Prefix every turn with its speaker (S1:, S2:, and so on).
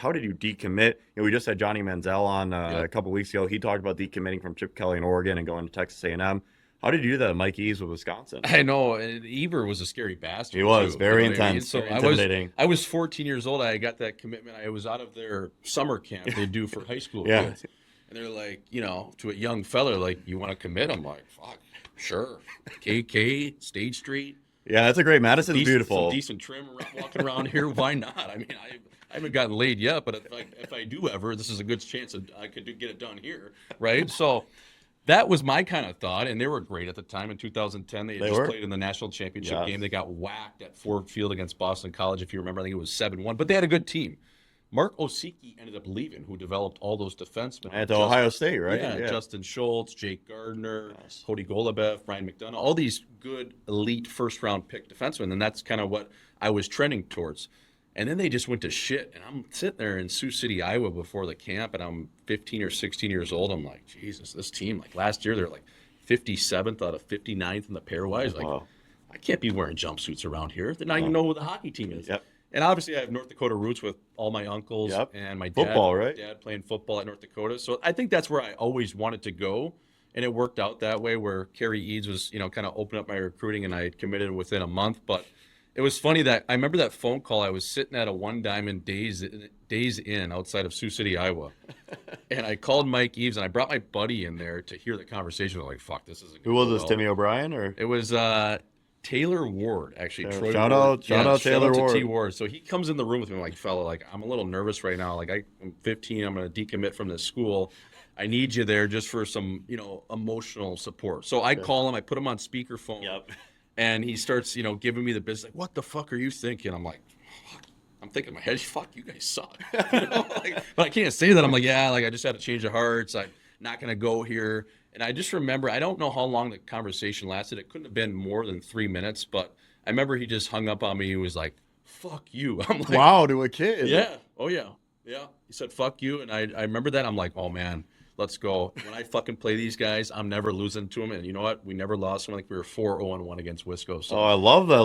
S1: how did you decommit? We just had Johnny Manziel on
S2: Yeah.
S1: a couple weeks ago. He talked about decommitting from Chip Kelly in Oregon and going to Texas A&M. How did you do that, Mike Eaves with Wisconsin?
S2: I know, and Eber was a scary bastard.
S1: He was
S2: too,
S1: very
S2: you know what I mean?
S1: intense,
S2: So
S1: very intimidating.
S2: I was 14 years old. I got that commitment. I was out of their summer camp they do for high school
S1: Yeah.
S2: kids, and they're like, to a young fella, like, you want to commit? I'm like, fuck, sure. KK, State Street.
S1: Yeah, that's a great. Madison's beautiful.
S2: Some decent trim walking around here. Why not? I mean, I haven't gotten laid yet, but if I do ever, this is a good chance that I could get it done here, right? So that was my kind of thought, and they were great at the time. In 2010, they had just played in the national championship game. They got whacked at Ford Field against Boston College, if you remember. I think it was 7-1, but they had a good team. Mark Osiki ended up leaving, who developed all those defensemen.
S1: At Ohio State, right?
S2: Yeah, Justin Schmaltz, Jake Gardner, Cody Golubev, Brian McDonough, all these good elite first-round pick defensemen, and that's kind of what I was trending towards. And then they just went to shit, and I'm sitting there in Sioux City, Iowa before the camp, and I'm 15 or 16 years old. I'm like, Jesus, this team, like last year, they're like 57th out of 59th in the pairwise. Like, I can't be wearing jumpsuits around here. They're not even know who the hockey team is.
S1: Yep.
S2: And obviously, I have North Dakota roots with all my uncles and my dad.
S1: Football, right?
S2: Dad playing football at North Dakota. So I think that's where I always wanted to go. And it worked out that way where Kerry Eads was, kind of opening up my recruiting, and I had committed within a month. But it was funny that I remember that phone call. I was sitting at a One Diamond Days Inn outside of Sioux City, Iowa. And I called Mike Eaves, and I brought my buddy in there to hear the conversation. I was like, fuck, this isn't
S1: Who was this, Timmy O'Brien? Or
S2: it was Taylor Ward, actually. Troy
S1: shout
S2: Ward.
S1: out Taylor Ward.
S2: T Ward. So he comes in the room with me. I'm like, fella, like, I'm a little nervous right now. Like, I'm 15. I'm going to decommit from this school. I need you there just for some, emotional support. So I call him. I put him on speakerphone.
S1: Yep.
S2: And he starts, giving me the business. Like, what the fuck are you thinking? I'm like, fuck. I'm thinking in my head, fuck, you guys suck. But I can't say that. I'm like, yeah, like, I just had a change of hearts. I'm not going to go here. And I just remember, I don't know how long the conversation lasted. It couldn't have been more than 3 minutes, but I remember he just hung up on me. He was like, fuck you. I'm like,
S1: wow, to a kid.
S2: Yeah. Oh, yeah. Yeah. He said, fuck you. And I remember that. I'm like, oh, man, let's go. When I fucking play these guys, I'm never losing to them. And you know what? We never lost them. Like, we were 4-0-1 against Wisco. So.
S1: Oh, I love that.